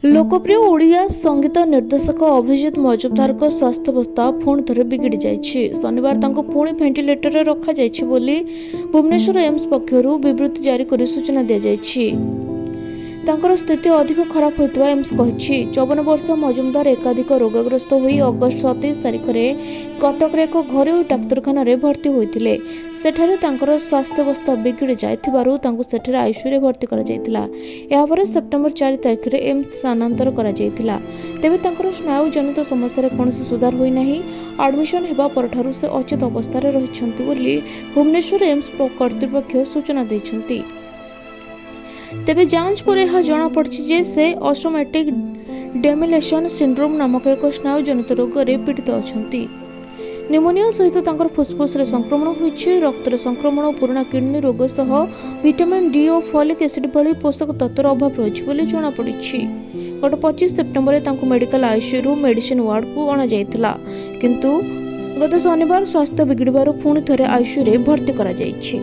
लोकप्रिय ओडिया संगीत निर्देशक अभिजित मजुमदार को स्वास्थ्यावस्था पुणी थे बिगिड़ी जाइए। शनिवार पुणी भेंटिलेटर रखा बोली भुवनेश्वर एम्स पक्षर विवृत्ति जारी कर सूचना दी जाइए। तांकर स्थिति अधिक खराब होता एम्स कही। 54 वर्ष मजुमदार एकाधिक रोगग्रस्त होई अगस्त 27 तारिख में कटक एक घरोई डाक्तखाना भर्ती होते। सेठारे तांकर स्वास्थ्यावस्था बिगिड़ी जाइथिबारु तांको सेठारे आईसीयू भर्ती करा जायतिला। या पर सेप्टेम्बर 4 तारिख में एम्स स्थानांतर करा जायतिला। तेबे तांकर स्नायु जनित समस्या कौनसी सुधार होई नाही। एडमिशन हेबा परठारु से अचेत अवस्था रहिछंती बोली भुवनेश्वर एम्स कर्तृपक्ष सूचना दैछंती। तेबे जांच पर यह जना पड़ी जे से ऑस्टोमेटिक डेमिलेशन सिंड्रोम नामक एक स्नायु जनित रोग रे पीड़ित अछंती। निमोनिया सहित तांकर फुसफुस रे संक्रमण होइछि। रक्त रे संक्रमण और पुराना किडनी रोग सह विटामिन डी और फॉलिक एसिड भली पोषक तत्वर अभाव रहिछि बोली जना पड़िछि। गत 25 सेप्टेम्बर रे तांको मेडिकल आईसीयू रु मेडिसिन वार्ड को अणा जायतिला, किंतु गत शनिवार स्वास्थ्य बिगड़बार पुणी थे आईसीयू रे भर्ती करा जायछि।